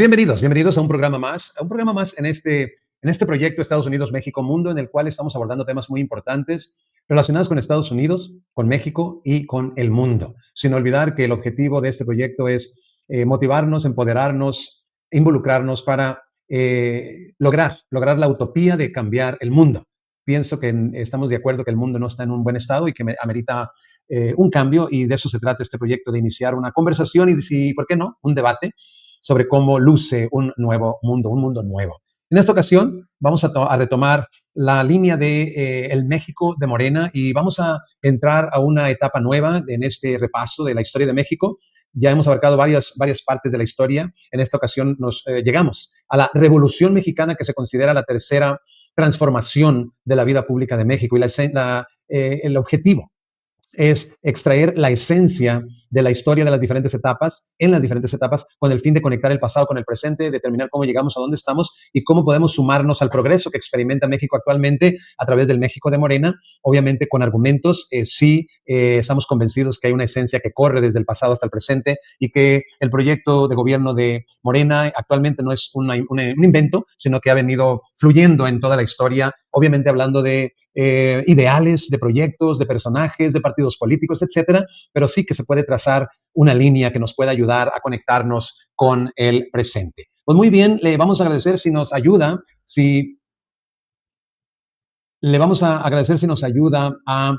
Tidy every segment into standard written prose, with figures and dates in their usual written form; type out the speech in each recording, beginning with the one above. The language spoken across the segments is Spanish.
Bienvenidos a un programa más en este proyecto Estados Unidos, México, Mundo, en el cual estamos abordando temas muy importantes relacionados con Estados Unidos, con México y con el mundo. Sin olvidar que el objetivo de este proyecto es motivarnos, empoderarnos, involucrarnos para lograr la utopía de cambiar el mundo. Pienso que estamos de acuerdo que el mundo no está en un buen estado y que amerita un cambio, y de eso se trata este proyecto, de iniciar una conversación y, si, ¿por qué no?, un debate sobre cómo luce un nuevo mundo, un mundo nuevo. En esta ocasión vamos a retomar la línea de el México de Morena, y vamos a entrar a una etapa nueva en este repaso de la historia de México. Ya hemos abarcado varias partes de la historia. En esta ocasión llegamos a la Revolución Mexicana, que se considera la tercera transformación de la vida pública de México, y el objetivo es extraer la esencia de la historia de las diferentes etapas, en las diferentes etapas, con el fin de conectar el pasado con el presente, determinar cómo llegamos a dónde estamos y cómo podemos sumarnos al progreso que experimenta México actualmente a través del México de Morena, obviamente con argumentos. Sí, estamos convencidos que hay una esencia que corre desde el pasado hasta el presente, y que el proyecto de gobierno de Morena actualmente no es un invento, sino que ha venido fluyendo en toda la historia, obviamente hablando de ideales, de proyectos, de personajes, de partidos políticos, etcétera, pero sí que se puede trazar una línea que nos pueda ayudar a conectarnos con el presente. Pues muy bien, le vamos a agradecer si nos ayuda, a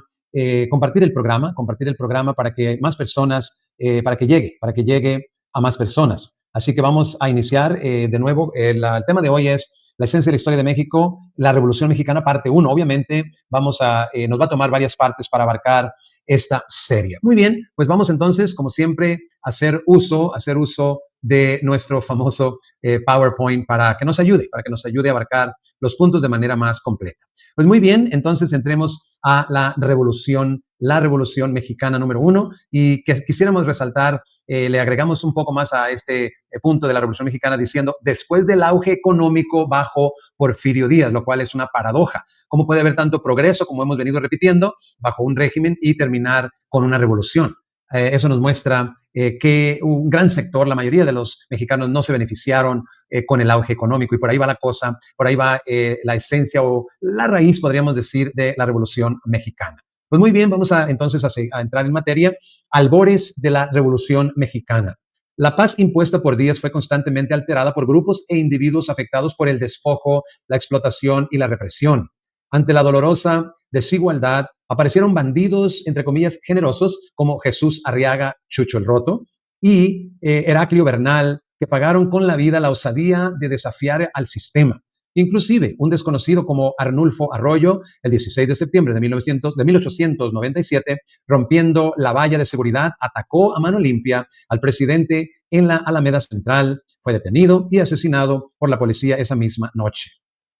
compartir el programa para que más personas, para que llegue a más personas. Así que vamos a iniciar de nuevo. El tema de hoy es la esencia de la historia de México, la Revolución Mexicana, parte 1. Obviamente nos va a tomar varias partes para abarcar esta serie. Muy bien, pues vamos entonces, como siempre, a hacer uso de nuestro famoso PowerPoint para que nos ayude a abarcar los puntos de manera más completa. Pues muy bien, entonces entremos a la Revolución Mexicana número 1, y que quisiéramos resaltar, le agregamos un poco más a este punto de la Revolución Mexicana diciendo: después del auge económico bajo Porfirio Díaz, lo cual es una paradoja. ¿Cómo puede haber tanto progreso, como hemos venido repitiendo, bajo un régimen y terminar con una revolución? Eso nos muestra que un gran sector, la mayoría de los mexicanos, no se beneficiaron con el auge económico, y por ahí va la cosa, por ahí va la esencia o la raíz, podríamos decir, de la Revolución Mexicana. Pues muy bien, vamos entonces a entrar en materia. Albores de la Revolución Mexicana. La paz impuesta por Díaz fue constantemente alterada por grupos e individuos afectados por el despojo, la explotación y la represión. Ante la dolorosa desigualdad, aparecieron bandidos, entre comillas, generosos, como Jesús Arriaga, Chucho el Roto, y Heraclio Bernal, que pagaron con la vida la osadía de desafiar al sistema. Inclusive, un desconocido como Arnulfo Arroyo, el 16 de septiembre de 1897, rompiendo la valla de seguridad, atacó a mano limpia al presidente en la Alameda Central. Fue detenido y asesinado por la policía esa misma noche.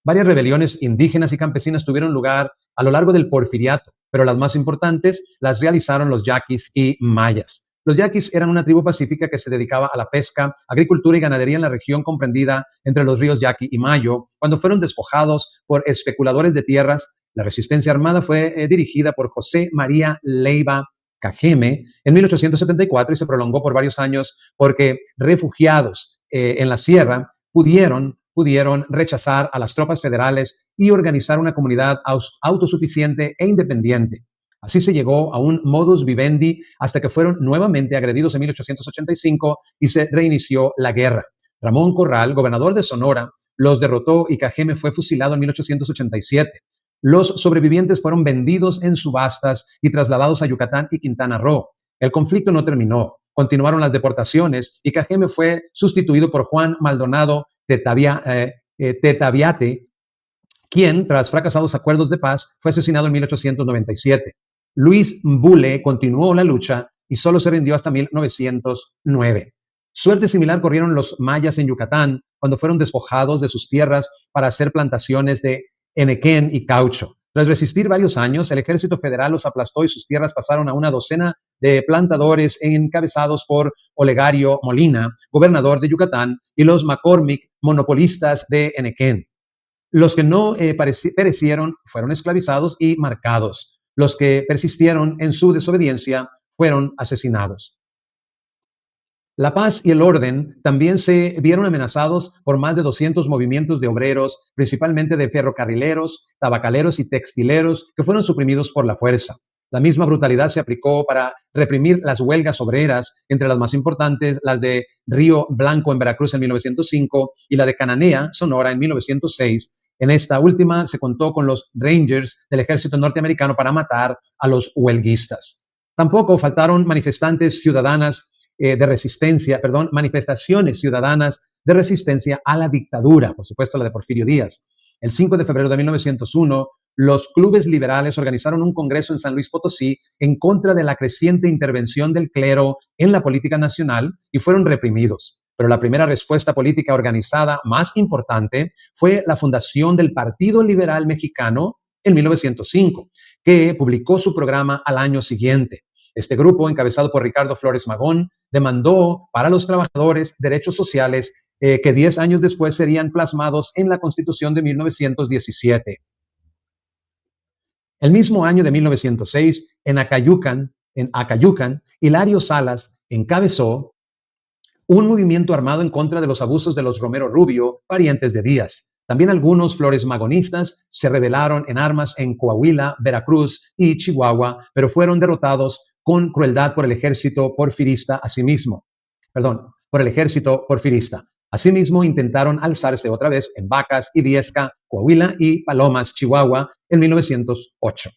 Varias rebeliones indígenas y campesinas tuvieron lugar a lo largo del Porfiriato, pero las más importantes las realizaron los yaquis y mayas. Los yaquis eran una tribu pacífica que se dedicaba a la pesca, agricultura y ganadería en la región comprendida entre los ríos Yaqui y Mayo. Cuando fueron despojados por especuladores de tierras, la resistencia armada fue dirigida por José María Leiva Cajeme en 1874, y se prolongó por varios años porque refugiados en la sierra pudieron rechazar a las tropas federales y organizar una comunidad autosuficiente e independiente. Así se llegó a un modus vivendi hasta que fueron nuevamente agredidos en 1885 y se reinició la guerra. Ramón Corral, gobernador de Sonora, los derrotó y Cajeme fue fusilado en 1887. Los sobrevivientes fueron vendidos en subastas y trasladados a Yucatán y Quintana Roo. El conflicto no terminó. Continuaron las deportaciones y Cajeme fue sustituido por Juan Maldonado Tetaviate, quien, tras fracasados acuerdos de paz, fue asesinado en 1897. Luis Mbule continuó la lucha y solo se rindió hasta 1909. Suerte similar corrieron los mayas en Yucatán cuando fueron despojados de sus tierras para hacer plantaciones de enequén y caucho. Tras resistir varios años, el ejército federal los aplastó y sus tierras pasaron a una docena de plantadores encabezados por Olegario Molina, gobernador de Yucatán, y los McCormick, monopolistas de enequén. Los que no perecieron fueron esclavizados y marcados. Los que persistieron en su desobediencia fueron asesinados. La paz y el orden también se vieron amenazados por más de 200 movimientos de obreros, principalmente de ferrocarrileros, tabacaleros y textileros, que fueron suprimidos por la fuerza. La misma brutalidad se aplicó para reprimir las huelgas obreras, entre las más importantes las de Río Blanco en Veracruz en 1905 y la de Cananea, Sonora, en 1906. En esta última se contó con los Rangers del ejército norteamericano para matar a los huelguistas. Tampoco faltaron manifestantes ciudadanas de resistencia, perdón, manifestaciones ciudadanas de resistencia a la dictadura, por supuesto la de Porfirio Díaz. El 5 de febrero de 1901, los clubes liberales organizaron un congreso en San Luis Potosí en contra de la creciente intervención del clero en la política nacional y fueron reprimidos. Pero la primera respuesta política organizada más importante fue la fundación del Partido Liberal Mexicano en 1905, que publicó su programa al año siguiente. Este grupo, encabezado por Ricardo Flores Magón, demandó para los trabajadores derechos sociales que 10 años después serían plasmados en la Constitución de 1917. El mismo año de 1906, en Acayucan, Hilario Salas encabezó un movimiento armado en contra de los abusos de los Romero Rubio, parientes de Díaz. También algunos flores magonistas se rebelaron en armas en Coahuila, Veracruz y Chihuahua, pero fueron derrotados con crueldad por el ejército porfirista asimismo. Por el ejército porfirista. Asimismo, intentaron alzarse otra vez en Vacas y Viesca, Coahuila y Palomas, Chihuahua, en 1908.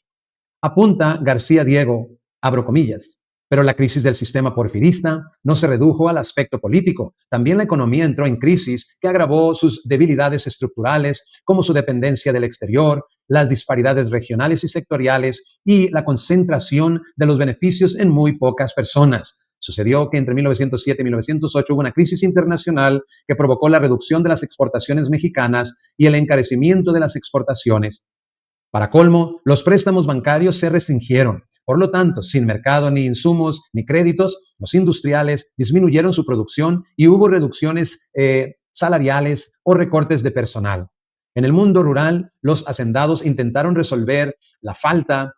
Apunta García Diego, abro comillas, pero la crisis del sistema porfirista no se redujo al aspecto político. También la economía entró en crisis que agravó sus debilidades estructurales, como su dependencia del exterior, las disparidades regionales y sectoriales y la concentración de los beneficios en muy pocas personas. Sucedió que entre 1907 y 1908 hubo una crisis internacional que provocó la reducción de las exportaciones mexicanas y el encarecimiento de las exportaciones. Para colmo, los préstamos bancarios se restringieron. Por lo tanto, sin mercado, ni insumos, ni créditos, los industriales disminuyeron su producción y hubo reducciones salariales o recortes de personal. En el mundo rural, los hacendados intentaron resolver la falta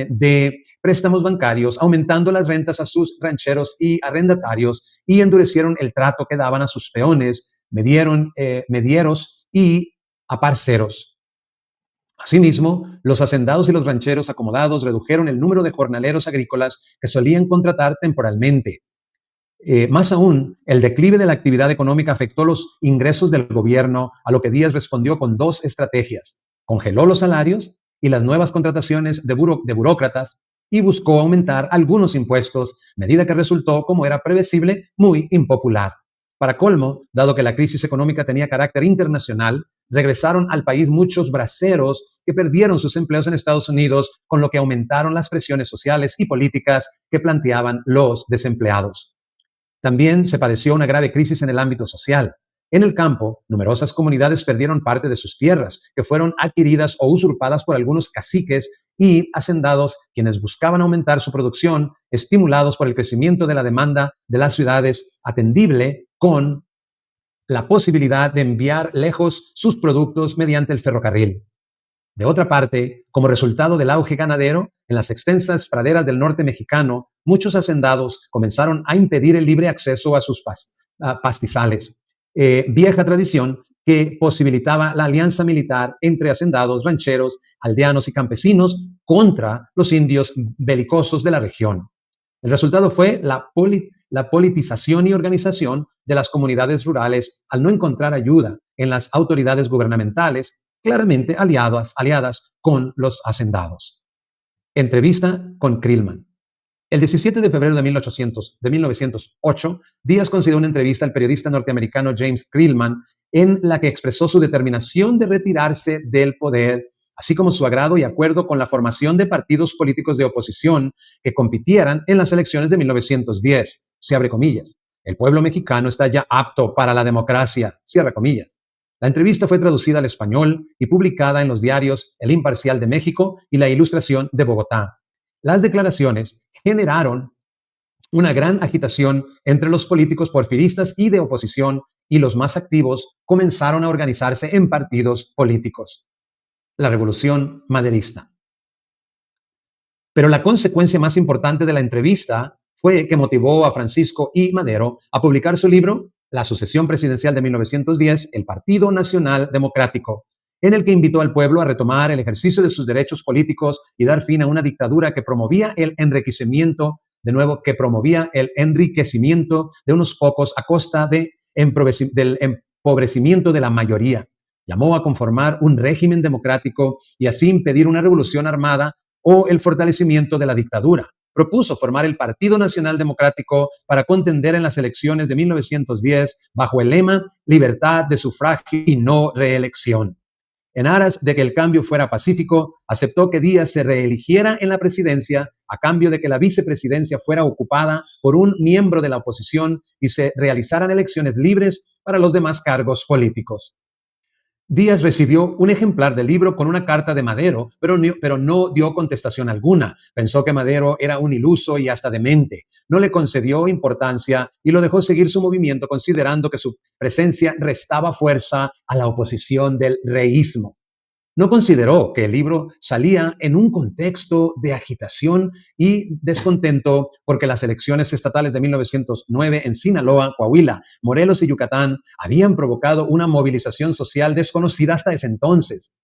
de préstamos bancarios, aumentando las rentas a sus rancheros y arrendatarios y endurecieron el trato que daban a sus peones, medieros y aparceros. Asimismo, los hacendados y los rancheros acomodados redujeron el número de jornaleros agrícolas que solían contratar temporalmente. Más aún, el declive de la actividad económica afectó los ingresos del gobierno, a lo que Díaz respondió con dos estrategias. Congeló los salarios y las nuevas contrataciones de burócratas y buscó aumentar algunos impuestos, medida que resultó, como era previsible, muy impopular. Para colmo, dado que la crisis económica tenía carácter internacional, regresaron al país muchos braceros que perdieron sus empleos en Estados Unidos, con lo que aumentaron las presiones sociales y políticas que planteaban los desempleados. También se padeció una grave crisis en el ámbito social. En el campo, numerosas comunidades perdieron parte de sus tierras, que fueron adquiridas o usurpadas por algunos caciques y hacendados, quienes buscaban aumentar su producción, estimulados por el crecimiento de la demanda de las ciudades, atendible con la posibilidad de enviar lejos sus productos mediante el ferrocarril. De otra parte, como resultado del auge ganadero, en las extensas praderas del norte mexicano, muchos hacendados comenzaron a impedir el libre acceso a sus pastizales, vieja tradición que posibilitaba la alianza militar entre hacendados, rancheros, aldeanos y campesinos contra los indios belicosos de la región. El resultado fue la politización y organización de las comunidades rurales al no encontrar ayuda en las autoridades gubernamentales, claramente aliadas con los hacendados. Entrevista con Krillman. El 17 de febrero de 1908, Díaz concedió una entrevista al periodista norteamericano James Krillman, en la que expresó su determinación de retirarse del poder, así como su agrado y acuerdo con la formación de partidos políticos de oposición que compitieran en las elecciones de 1910. Se abre comillas. El pueblo mexicano está ya apto para la democracia. Cierra comillas. La entrevista fue traducida al español y publicada en los diarios El Imparcial de México y La Ilustración de Bogotá. Las declaraciones generaron una gran agitación entre los políticos porfiristas y de oposición, y los más activos comenzaron a organizarse en partidos políticos. La Revolución Maderista. Pero la consecuencia más importante de la entrevista fue que motivó a Francisco I. Madero a publicar su libro La sucesión presidencial de 1910, El Partido Nacional Democrático, en el que invitó al pueblo a retomar el ejercicio de sus derechos políticos y dar fin a una dictadura que promovía el enriquecimiento, de nuevo, que promovía el enriquecimiento de unos pocos a costa del empobrecimiento de la mayoría. Llamó a conformar un régimen democrático y así impedir una revolución armada o el fortalecimiento de la dictadura. Propuso formar el Partido Nacional Democrático para contender en las elecciones de 1910 bajo el lema libertad de sufragio y no reelección. En aras de que el cambio fuera pacífico, aceptó que Díaz se reeligiera en la presidencia a cambio de que la vicepresidencia fuera ocupada por un miembro de la oposición y se realizaran elecciones libres para los demás cargos políticos. Díaz recibió un ejemplar del libro con una carta de Madero, pero no dio contestación alguna. Pensó que Madero era un iluso y hasta demente. No le concedió importancia y lo dejó seguir su movimiento, considerando que su presencia restaba fuerza a la oposición del reísmo. No consideró que el libro salía en un contexto de agitación y descontento porque las elecciones estatales de 1909 en Sinaloa, Coahuila, Morelos y Yucatán habían provocado una movilización social desconocida hasta ese entonces,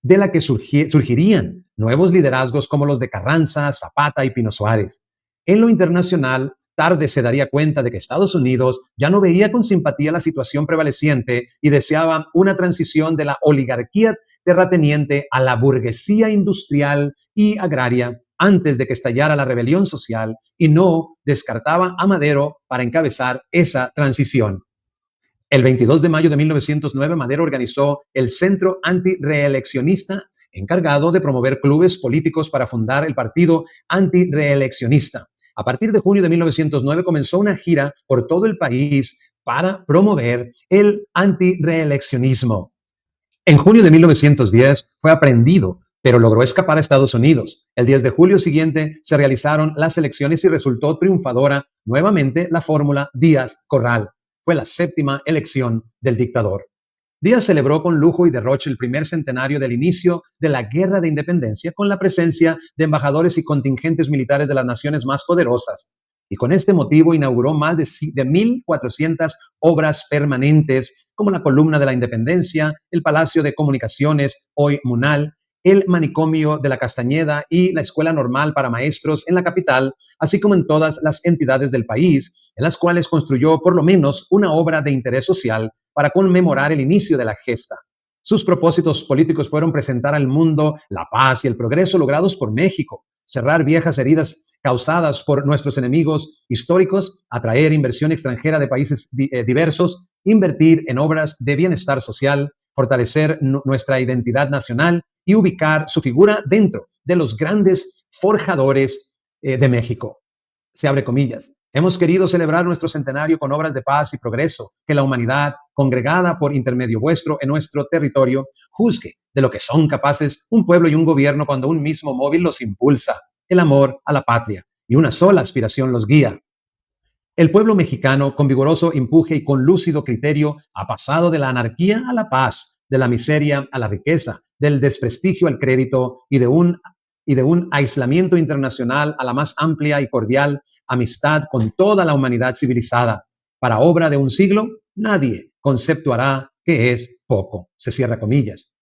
de la que surgirían nuevos liderazgos como los de Carranza, Zapata y Pino Suárez. En lo internacional, tarde se daría cuenta de que Estados Unidos ya no veía con simpatía la situación prevaleciente y deseaba una transición de la oligarquía terrateniente a la burguesía industrial y agraria antes de que estallara la rebelión social y no descartaba a Madero para encabezar esa transición. El 22 de mayo de 1909, Madero organizó el Centro Antireeleccionista, encargado de promover clubes políticos para fundar el Partido Antireeleccionista. A partir de junio de 1909 comenzó una gira por todo el país para promover el antireeleccionismo. En junio de 1910 fue aprehendido, pero logró escapar a Estados Unidos. El 10 de julio siguiente se realizaron las elecciones y resultó triunfadora nuevamente la fórmula Díaz-Corral. Fue la séptima elección del dictador. Díaz celebró con lujo y derroche el primer centenario del inicio de la Guerra de Independencia con la presencia de embajadores y contingentes militares de las naciones más poderosas. Y con este motivo inauguró más de 1,400 obras permanentes, como la Columna de la Independencia, el Palacio de Comunicaciones, hoy Munal, el Manicomio de la Castañeda y la Escuela Normal para Maestros en la capital, así como en todas las entidades del país, en las cuales construyó por lo menos una obra de interés social para conmemorar el inicio de la gesta. Sus propósitos políticos fueron presentar al mundo la paz y el progreso logrados por México, cerrar viejas heridas causadas por nuestros enemigos históricos, atraer inversión extranjera de países diversos, invertir en obras de bienestar social, fortalecer nuestra identidad nacional y ubicar su figura dentro de los grandes forjadores de México. Se abre comillas. Hemos querido celebrar nuestro centenario con obras de paz y progreso, que la humanidad, congregada por intermedio vuestro en nuestro territorio, juzgue de lo que son capaces un pueblo y un gobierno cuando un mismo móvil los impulsa, el amor a la patria, y una sola aspiración los guía. El pueblo mexicano, con vigoroso empuje y con lúcido criterio, ha pasado de la anarquía a la paz, de la miseria a la riqueza, del desprestigio al crédito y de un aislamiento internacional a la más amplia y cordial amistad con toda la humanidad civilizada. Para obra de un siglo, nadie conceptuará que es poco. Se cierra comillas.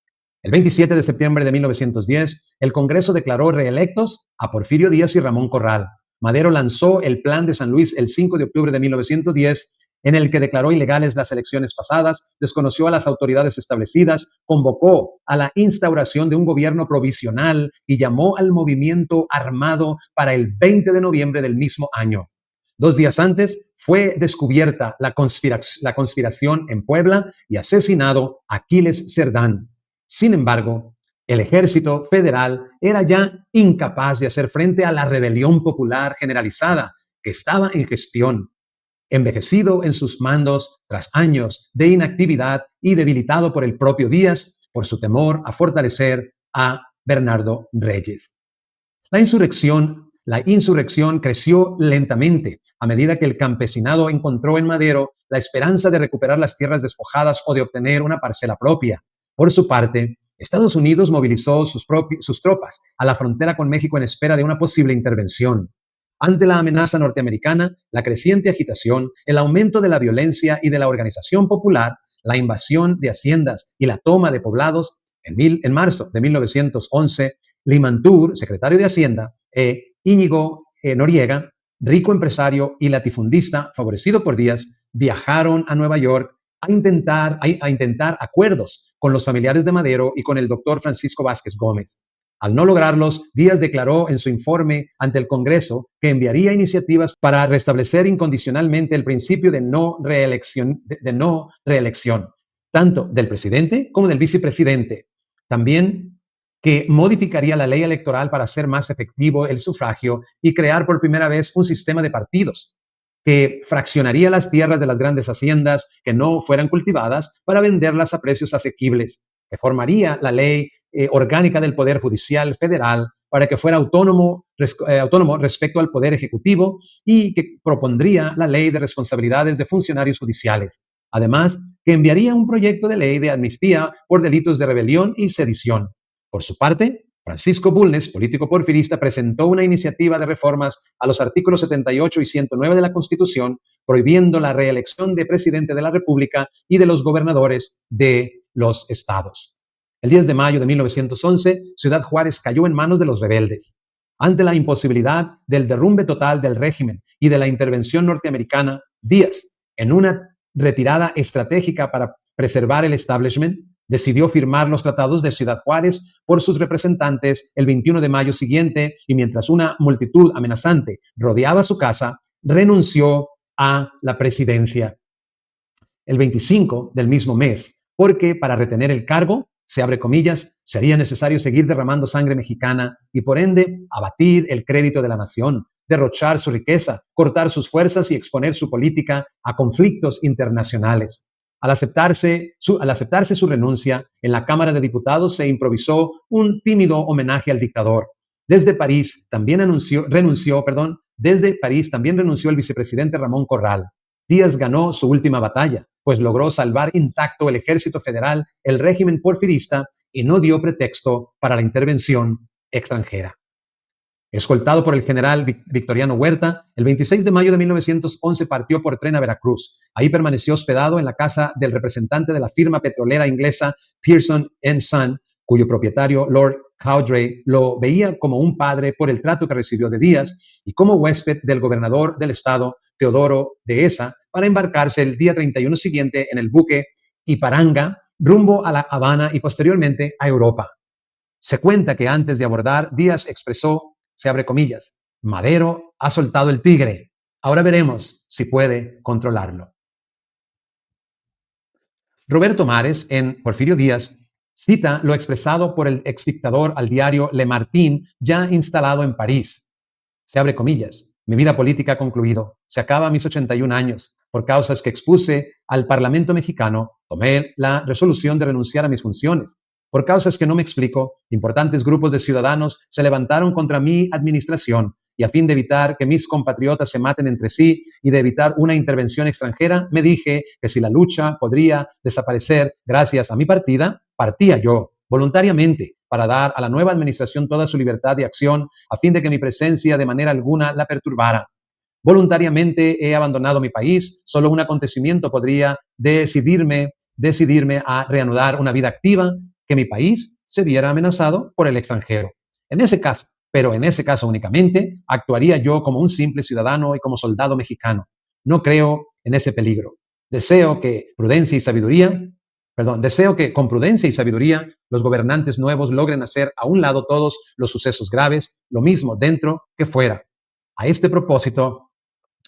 El 27 de septiembre de 1910, el Congreso declaró reelectos a Porfirio Díaz y Ramón Corral. Madero lanzó el Plan de San Luis el 5 de octubre de 1910, en el que declaró ilegales las elecciones pasadas, desconoció a las autoridades establecidas, convocó a la instauración de un gobierno provisional y llamó al movimiento armado para el 20 de noviembre del mismo año. 2 días antes fue descubierta la conspiración en Puebla y asesinado Aquiles Cerdán. Sin embargo, el ejército federal era ya incapaz de hacer frente a la rebelión popular generalizada que estaba en gestión, envejecido en sus mandos tras años de inactividad y debilitado por el propio Díaz por su temor a fortalecer a Bernardo Reyes. La insurrección creció lentamente a medida que el campesinado encontró en Madero la esperanza de recuperar las tierras despojadas o de obtener una parcela propia. Por su parte, Estados Unidos movilizó sus tropas a la frontera con México en espera de una posible intervención. Ante la amenaza norteamericana, la creciente agitación, el aumento de la violencia y de la organización popular, la invasión de haciendas y la toma de poblados, en marzo de 1911, Limantour, secretario de Hacienda, Íñigo Noriega, rico empresario y latifundista favorecido por Díaz, viajaron a Nueva York a intentar acuerdos con los familiares de Madero y con el doctor Francisco Vázquez Gómez. Al no lograrlos, Díaz declaró en su informe ante el Congreso que enviaría iniciativas para restablecer incondicionalmente el principio de no reelección, tanto del presidente como del vicepresidente. También que modificaría la ley electoral para hacer más efectivo el sufragio y crear por primera vez un sistema de partidos que fraccionaría las tierras de las grandes haciendas que no fueran cultivadas para venderlas a precios asequibles, que formaría la ley orgánica del Poder Judicial Federal para que fuera autónomo respecto al Poder Ejecutivo y que propondría la ley de responsabilidades de funcionarios judiciales. Además, que enviaría un proyecto de ley de amnistía por delitos de rebelión y sedición. Por su parte, Francisco Bulnes, político porfirista, presentó una iniciativa de reformas a los artículos 78 y 109 de la Constitución, prohibiendo la reelección de presidente de la República y de los gobernadores de los estados. El 10 de mayo de 1911, Ciudad Juárez cayó en manos de los rebeldes. Ante la imposibilidad del derrumbe total del régimen y de la intervención norteamericana, Díaz, en una retirada estratégica para preservar el establishment, decidió firmar los tratados de Ciudad Juárez por sus representantes el 21 de mayo siguiente y mientras una multitud amenazante rodeaba su casa, renunció a la presidencia el 25 del mismo mes, porque para retener el cargo, se abre comillas, sería necesario seguir derramando sangre mexicana y por ende abatir el crédito de la nación, derrochar su riqueza, cortar sus fuerzas y exponer su política a conflictos internacionales. Al aceptarse su renuncia, en la Cámara de Diputados se improvisó un tímido homenaje al dictador. Desde París también renunció el vicepresidente Ramón Corral. Díaz ganó su última batalla, pues logró salvar intacto el ejército federal, el régimen porfirista y no dio pretexto para la intervención extranjera. Escoltado por el general Victoriano Huerta, el 26 de mayo de 1911 partió por tren a Veracruz. Ahí permaneció hospedado en la casa del representante de la firma petrolera inglesa Pearson & Son, cuyo propietario Lord Cowdray lo veía como un padre por el trato que recibió de Díaz y como huésped del gobernador del estado, Teodoro Dehesa, para embarcarse el día 31 siguiente en el buque Iparanga rumbo a La Habana y posteriormente a Europa. Se cuenta que antes de abordar, Díaz expresó, se abre comillas, Madero ha soltado el tigre. Ahora veremos si puede controlarlo. Roberto Mares, en Porfirio Díaz, cita lo expresado por el exdictador al diario Le Martin, ya instalado en París. Se abre comillas. Mi vida política ha concluido. Se acaba a mis 81 años. Por causas que expuse al Parlamento mexicano, tomé la resolución de renunciar a mis funciones. Por causas que no me explico, importantes grupos de ciudadanos se levantaron contra mi administración y a fin de evitar que mis compatriotas se maten entre sí y de evitar una intervención extranjera, me dije que si la lucha podría desaparecer gracias a mi partida, partía yo voluntariamente para dar a la nueva administración toda su libertad de acción a fin de que mi presencia de manera alguna la perturbara. Voluntariamente he abandonado mi país, solo un acontecimiento podría decidirme a reanudar una vida activa, que mi país se viera amenazado por el extranjero. En ese caso únicamente, actuaría yo como un simple ciudadano y como soldado mexicano. No creo en ese peligro. Deseo que con prudencia y sabiduría los gobernantes nuevos logren hacer a un lado todos los sucesos graves, lo mismo dentro que fuera. A este propósito,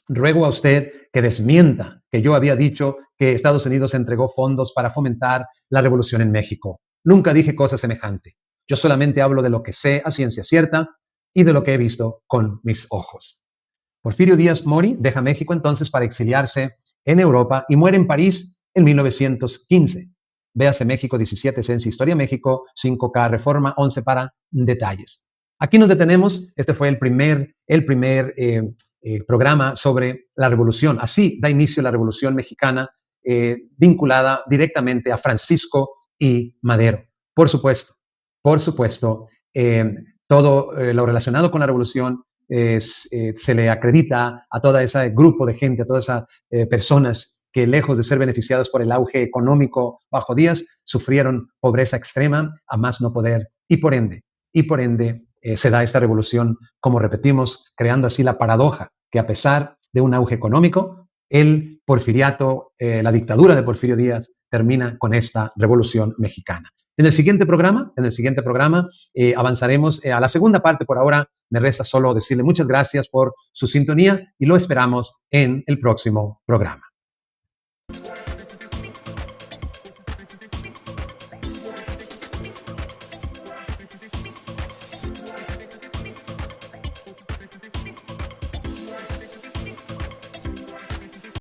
ruego a usted que desmienta que yo había dicho que Estados Unidos entregó fondos para fomentar la revolución en México. Nunca dije cosa semejante. Yo solamente hablo de lo que sé a ciencia cierta y de lo que he visto con mis ojos. Porfirio Díaz Mori deja México entonces para exiliarse en Europa y muere en París en 1915. Véase México 17, Esencia Historia México, 5K Reforma, 11 para detalles. Aquí nos detenemos. Este fue el primer programa sobre la revolución. Así da inicio la revolución mexicana vinculada directamente a Francisco y Madero. Por supuesto, todo lo relacionado con la revolución se le acredita a todo ese grupo de gente, a todas esas personas que lejos de ser beneficiadas por el auge económico bajo Díaz, sufrieron pobreza extrema a más no poder y por ende se da esta revolución, como repetimos, creando así la paradoja que a pesar de un auge económico, el porfiriato, la dictadura de Porfirio Díaz termina con esta revolución mexicana. En el siguiente programa avanzaremos a la segunda parte. Por ahora me resta solo decirle muchas gracias por su sintonía y lo esperamos en el próximo programa.